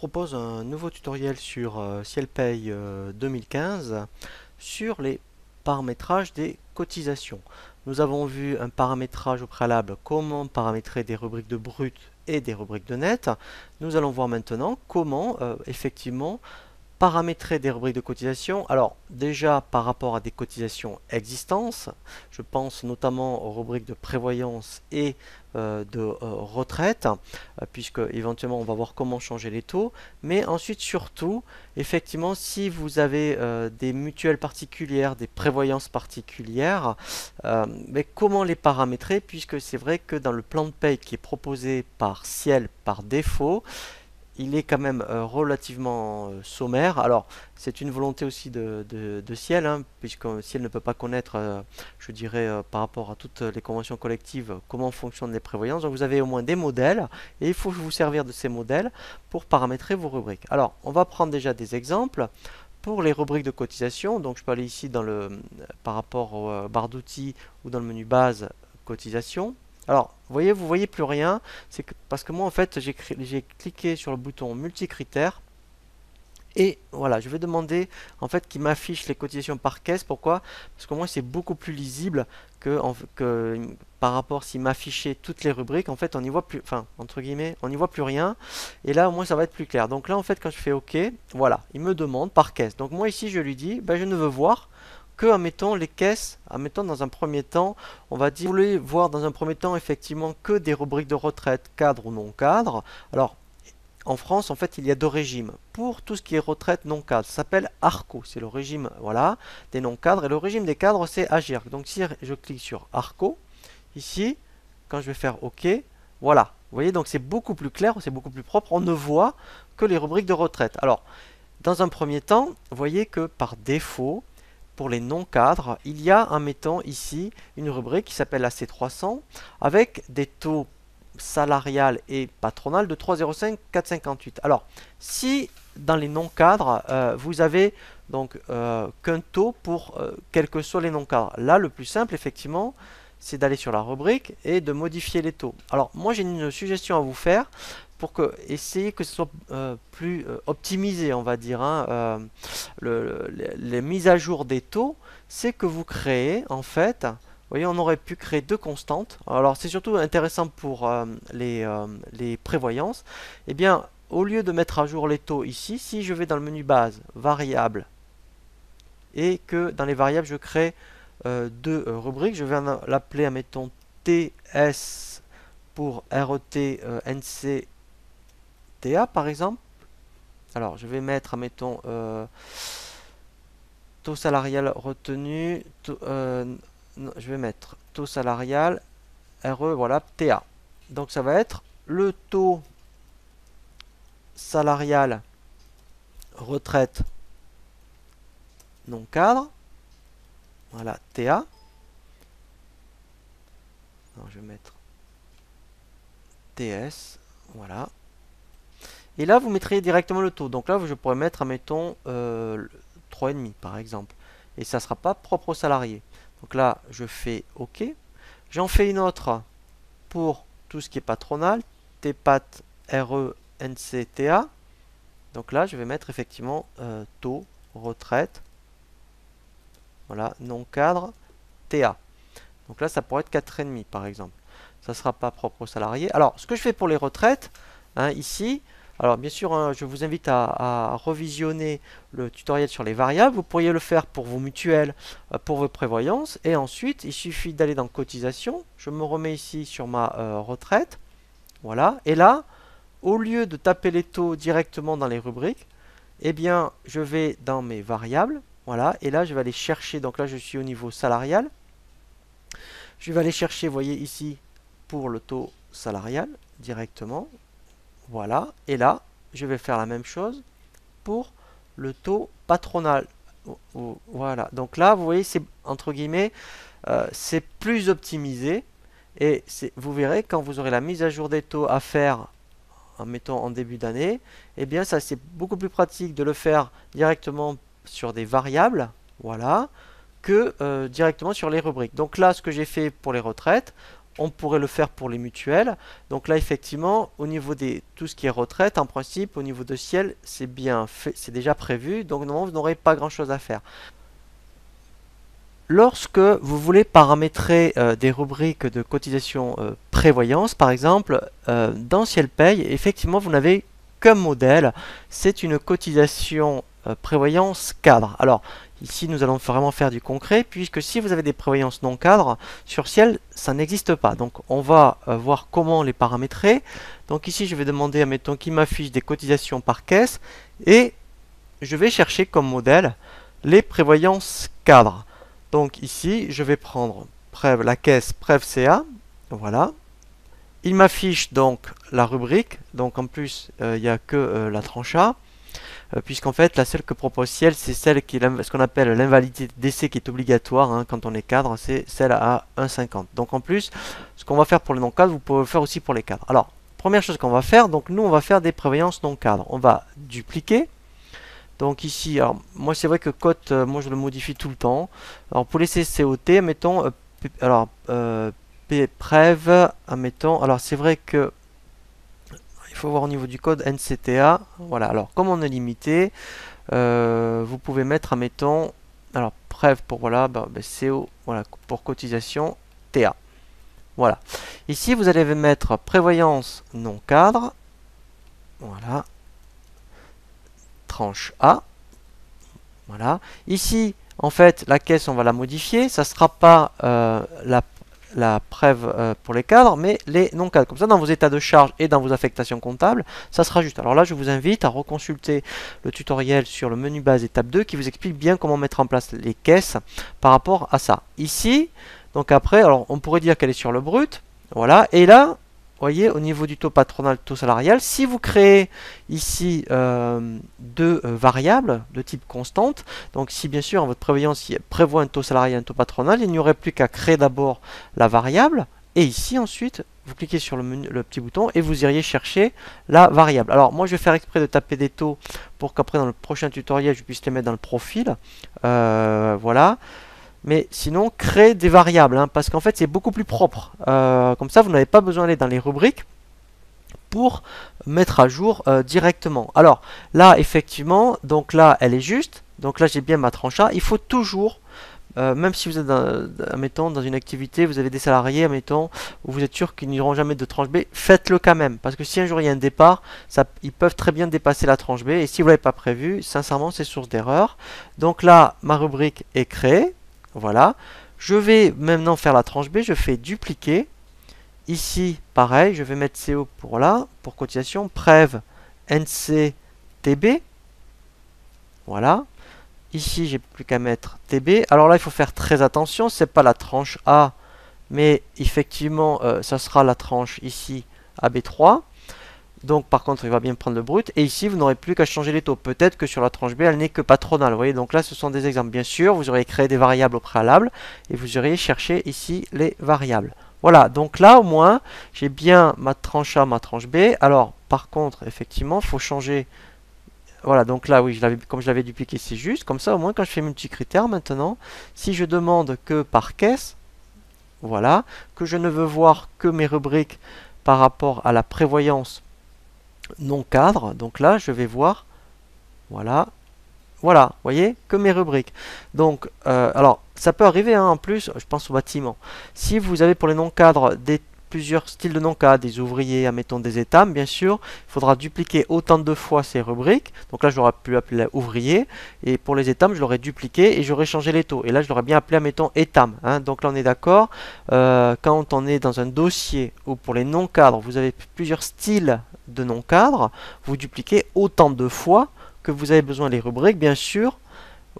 propose un nouveau tutoriel sur CielPay 2015 sur les paramétrages des cotisations. Nous avons vu un paramétrage au préalable, comment paramétrer des rubriques de brut et des rubriques de net. Nous allons voir maintenant comment effectivement paramétrer des rubriques de cotisation. Alors déjà par rapport à des cotisations existantes, je pense notamment aux rubriques de prévoyance et de retraite, puisque éventuellement on va voir comment changer les taux. Mais ensuite surtout, effectivement, si vous avez des mutuelles particulières, des prévoyances particulières, mais comment les paramétrer, puisque c'est vrai que dans le plan de paye qui est proposé par Ciel par défaut, il est quand même relativement sommaire. Alors, c'est une volonté aussi de Ciel, hein, puisque Ciel ne peut pas connaître, je dirais, par rapport à toutes les conventions collectives, comment fonctionnent les prévoyances. Donc, vous avez au moins des modèles, et il faut vous servir de ces modèles pour paramétrer vos rubriques. Alors, on va prendre déjà des exemples. Pour les rubriques de cotisation, donc je peux aller ici dans par rapport au barre d'outils ou dans le menu base cotisation. Alors, vous voyez plus rien, c'est parce que moi en fait j'ai cliqué sur le bouton multicritères et voilà, je vais demander en fait qu'il m'affiche les cotisations par caisse. Pourquoi? Parce que moi c'est beaucoup plus lisible que par rapport s'il m'affichait toutes les rubriques. En fait, on n'y voit plus, enfin entre guillemets, on n'y voit plus rien. Et là, au moins, ça va être plus clair. Donc là, en fait, quand je fais OK, voilà, il me demande par caisse. Donc moi ici, je lui dis, ben, je ne veux voir que, admettons, les caisses, admettons, dans un premier temps, on va dire, vous voulez voir dans un premier temps, effectivement, que des rubriques de retraite, cadre ou non cadre. Alors, en France, en fait, il y a deux régimes. Pour tout ce qui est retraite non cadre, ça s'appelle ARCO. C'est le régime, voilà, des non cadres. Et le régime des cadres, c'est AGIRC. Donc, si je clique sur ARCO, ici, quand je vais faire OK, voilà. Vous voyez, donc c'est beaucoup plus clair, c'est beaucoup plus propre. On ne voit que les rubriques de retraite. Alors, dans un premier temps, vous voyez que par défaut, pour les non-cadres, il y a, admettons, ici, une rubrique qui s'appelle la C300 avec des taux salarial et patronal de 3,05, 4,58. Alors, si dans les non-cadres, vous avez donc qu'un taux pour quels que soient les non-cadres, là, le plus simple, effectivement, c'est d'aller sur la rubrique et de modifier les taux. Alors, moi, j'ai une suggestion à vous faire pour essayer que ce soit plus optimisé, on va dire, hein, les mises à jour des taux, c'est que vous créez, en fait, vous voyez, on aurait pu créer deux constantes. Alors, c'est surtout intéressant pour les prévoyances. Eh bien, au lieu de mettre à jour les taux ici, si je vais dans le menu base, variable, et que dans les variables, je crée deux rubriques, je vais l'appeler, admettons, TS pour RET NCTA, par exemple. Alors, je vais mettre, admettons, taux salarial retenu, je vais mettre taux salarial RE, voilà, TA. Donc ça va être le taux salarial retraite non cadre, voilà, TA. Alors, je vais mettre TS, voilà. Et là, vous mettrez directement le taux. Donc là, je pourrais mettre, admettons, 3,5 par exemple. Et ça ne sera pas propre au salarié. Donc là, je fais OK. J'en fais une autre pour tout ce qui est patronal, TPAT, RE, NCTA. Donc là, je vais mettre effectivement taux, retraite, voilà, non cadre, TA. Donc là, ça pourrait être 4,5 par exemple. Ça ne sera pas propre aux salariés. Alors, ce que je fais pour les retraites, hein, ici, alors bien sûr, hein, je vous invite à revisionner le tutoriel sur les variables. Vous pourriez le faire pour vos mutuelles, pour vos prévoyances. Et ensuite, il suffit d'aller dans cotisation. Je me remets ici sur ma retraite. Voilà. Et là, au lieu de taper les taux directement dans les rubriques, eh bien, je vais dans mes variables. Voilà. Et là, je vais aller chercher. Donc là, je suis au niveau salarial. Je vais aller chercher, vous voyez ici, pour le taux salarial directement. Voilà. Et là, je vais faire la même chose pour le taux patronal. Voilà. Donc là, vous voyez, c'est entre guillemets, c'est plus optimisé. Et vous verrez, quand vous aurez la mise à jour des taux à faire, mettons en début d'année, eh bien, ça c'est beaucoup plus pratique de le faire directement sur des variables. Voilà. Que directement sur les rubriques. Donc là, ce que j'ai fait pour les retraites, on pourrait le faire pour les mutuelles. Donc là, effectivement, au niveau des tout ce qui est retraite, en principe, au niveau de ciel, c'est bien fait, c'est déjà prévu. Donc normalement, vous n'aurez pas grand-chose à faire. Lorsque vous voulez paramétrer des rubriques de cotisation prévoyance, par exemple, dans Ciel Paye, effectivement, vous n'avez qu'un modèle. C'est une cotisation prévoyance cadre. Alors, ici, nous allons vraiment faire du concret, puisque si vous avez des prévoyances non cadres, sur Ciel, ça n'existe pas. Donc, on va voir comment les paramétrer. Donc ici, je vais demander, admettons, qu'il m'affiche des cotisations par caisse, et je vais chercher comme modèle les prévoyances cadres. Donc ici, je vais prendre la caisse Prév CA, voilà. Il m'affiche donc la rubrique, donc en plus, il n'y a que la tranche A, puisqu'en fait, la seule que propose Ciel, c'est celle qui est ce qu'on appelle l'invalidité d'essai qui est obligatoire hein, quand on est cadre, c'est celle à 1,50. Donc en plus, ce qu'on va faire pour les non-cadres, vous pouvez le faire aussi pour les cadres. Alors, première chose qu'on va faire, donc nous, on va faire des prévoyances non-cadres. On va dupliquer. Donc ici, alors moi c'est vrai que cote, moi je le modifie tout le temps. Alors pour les COT, mettons, alors Prév, admettons, alors c'est vrai que il faut voir au niveau du code NCTA. Voilà, alors comme on est limité, vous pouvez mettre, admettons, alors Prév pour voilà, CO, voilà, pour cotisation TA. Voilà. Ici vous allez mettre prévoyance non cadre. Voilà. Tranche A. Voilà. Ici, en fait, la caisse, on va la modifier. Ça ne sera pas la Prév pour les cadres, mais les non-cadres. Comme ça, dans vos états de charge et dans vos affectations comptables, ça sera juste. Alors là, je vous invite à reconsulter le tutoriel sur le menu base étape 2 qui vous explique bien comment mettre en place les caisses par rapport à ça. Ici, donc après, alors on pourrait dire qu'elle est sur le brut. Voilà. Et là, voyez, au niveau du taux patronal, taux salarial, si vous créez ici deux variables de type constante, donc si bien sûr votre prévoyance prévoit un taux salarial et un taux patronal, il n'y aurait plus qu'à créer d'abord la variable, et ici ensuite, vous cliquez sur le petit bouton et vous iriez chercher la variable. Alors moi je vais faire exprès de taper des taux pour qu'après dans le prochain tutoriel je puisse les mettre dans le profil. Voilà. Mais sinon, créer des variables, hein, parce qu'en fait, c'est beaucoup plus propre. Comme ça, vous n'avez pas besoin d'aller dans les rubriques pour mettre à jour directement. Alors, là, effectivement, donc là, elle est juste. Donc là, j'ai bien ma tranche A. Il faut toujours, même si vous êtes, admettons, dans une activité, vous avez des salariés, admettons, où vous êtes sûr qu'ils n'iront jamais de tranche B, faites-le quand même. Parce que si un jour il y a un départ, ils peuvent très bien dépasser la tranche B. Et si vous ne l'avez pas prévu, sincèrement, c'est source d'erreur. Donc là, ma rubrique est créée. Voilà, je vais maintenant faire la tranche B, je fais dupliquer. Ici, pareil, je vais mettre CO pour là, pour cotisation, Prév NC-TB. Voilà. Ici, j'ai plus qu'à mettre TB. Alors là, il faut faire très attention, c'est pas la tranche A, mais effectivement, ça sera la tranche ici AB3. Donc par contre il va bien prendre le brut et ici vous n'aurez plus qu'à changer les taux. Peut-être que sur la tranche B elle n'est que patronale. Vous voyez, donc là ce sont des exemples. Bien sûr vous aurez créé des variables au préalable et vous auriez cherché ici les variables. Voilà, donc là au moins j'ai bien ma tranche A, ma tranche B. Alors par contre effectivement il faut changer. Voilà, donc là oui, comme je l'avais dupliqué c'est juste. Comme ça au moins quand je fais multicritère maintenant, si je demande que par caisse, voilà, que je ne veux voir que mes rubriques par rapport à la prévoyance non cadre, donc là je vais voir, voilà, voilà, voyez, que mes rubriques. Donc, alors, ça peut arriver hein, en plus, je pense au bâtiment. Si vous avez pour les non cadres plusieurs styles de non cadres, des ouvriers, admettons des étames, bien sûr, il faudra dupliquer autant de fois ces rubriques. Donc là, j'aurais pu appeler ouvrier, et pour les étames, je l'aurais dupliqué et j'aurais changé les taux. Et là, je l'aurais bien appelé, admettons, étame. Hein. Donc là, on est d'accord. Quand on est dans un dossier où pour les non cadres, vous avez plusieurs styles de non cadres, vous dupliquez autant de fois que vous avez besoin des rubriques, bien sûr.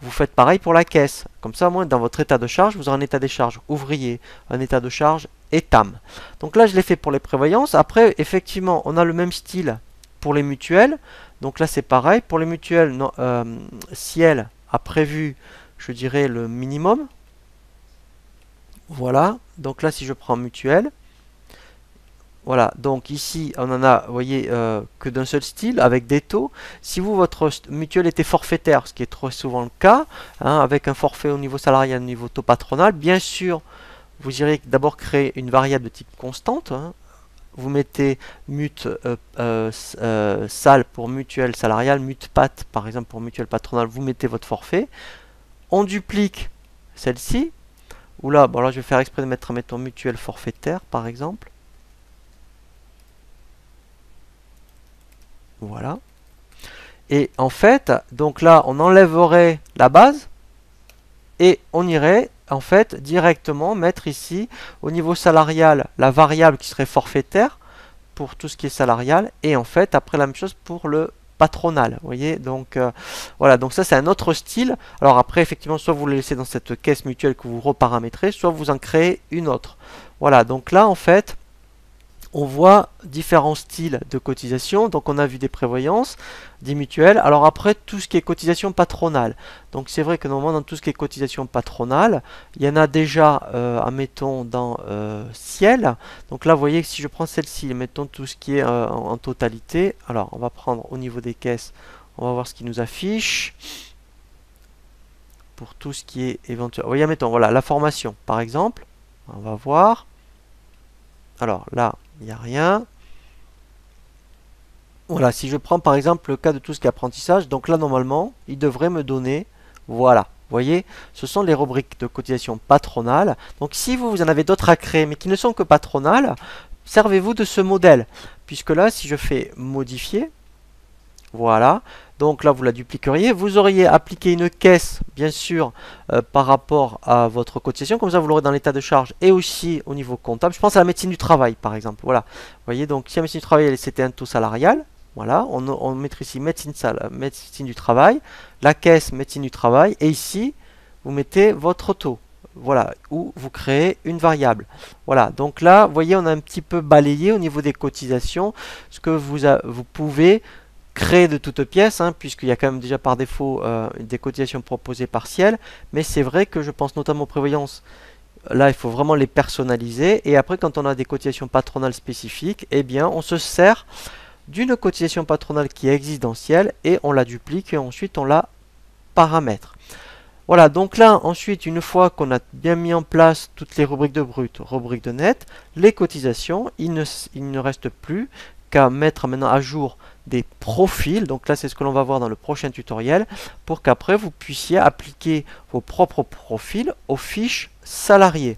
Vous faites pareil pour la caisse. Comme ça, au moins, dans votre état de charge, vous aurez un état de charge ouvrier, un état de charge étame. Donc là, je l'ai fait pour les prévoyances. Après, effectivement, on a le même style pour les mutuelles. Donc là, c'est pareil. Pour les mutuelles, non, Ciel a prévu, je dirais, le minimum. Voilà. Donc là, si je prends mutuelle, voilà, donc ici on en a, vous voyez, que d'un seul style, avec des taux. Si vous, votre mutuelle était forfaitaire, ce qui est trop souvent le cas, hein, avec un forfait au niveau salarial, au niveau taux patronal, bien sûr, vous irez d'abord créer une variable de type constante, hein. Vous mettez mut sal pour mutuelle salariale, mut pat par exemple pour mutuelle patronale, vous mettez votre forfait. On duplique celle-ci, ou là, bon là je vais faire exprès de mettre, mettons, mutuelle forfaitaire par exemple. Voilà. Et en fait, donc là, on enlèverait la base et on irait en fait directement mettre ici au niveau salarial la variable qui serait forfaitaire pour tout ce qui est salarial et en fait après la même chose pour le patronal. Vous voyez, donc voilà, donc ça c'est un autre style. Alors après effectivement soit vous le laissez dans cette caisse mutuelle que vous reparamétrez, soit vous en créez une autre. Voilà, donc là en fait on voit différents styles de cotisation. Donc on a vu des prévoyances, des mutuelles. Alors après tout ce qui est cotisation patronale. Donc c'est vrai que normalement dans tout ce qui est cotisation patronale, il y en a déjà, admettons dans Ciel. Donc là vous voyez que si je prends celle-ci, mettons tout ce qui est en totalité. Alors on va prendre au niveau des caisses, on va voir ce qui nous affiche. Pour tout ce qui est éventuel. Vous voyez, mettons, voilà, la formation par exemple. On va voir. Alors là, il n'y a rien. Voilà, si je prends par exemple le cas de tout ce qui est apprentissage, donc là normalement, il devrait me donner, voilà, vous voyez, ce sont les rubriques de cotisation patronale. Donc si vous en avez d'autres à créer, mais qui ne sont que patronales, servez-vous de ce modèle. Puisque là, si je fais modifier, voilà, donc là vous la dupliqueriez, vous auriez appliqué une caisse bien sûr par rapport à votre cotisation, comme ça vous l'aurez dans l'état de charge et aussi au niveau comptable. Je pense à la médecine du travail par exemple, voilà, vous voyez, donc si la médecine du travail c'était un taux salarial, voilà, on mettrait ici médecine du travail, la caisse médecine du travail et ici vous mettez votre taux. Voilà, où vous créez une variable. Voilà, donc là, vous voyez, on a un petit peu balayé au niveau des cotisations, ce que vous pouvez créer de toutes pièces, hein, puisqu'il y a quand même déjà par défaut des cotisations proposées partielles, mais c'est vrai que je pense notamment aux prévoyances, là il faut vraiment les personnaliser, et après quand on a des cotisations patronales spécifiques, eh bien on se sert d'une cotisation patronale qui existe dans Ciel, et on la duplique, et ensuite on la paramètre. Voilà, donc là, ensuite, une fois qu'on a bien mis en place toutes les rubriques de brut, rubriques de net, les cotisations, il ne reste plus qu'à mettre maintenant à jour des profils. Donc là, c'est ce que l'on va voir dans le prochain tutoriel, pour qu'après, vous puissiez appliquer vos propres profils aux fiches salariés.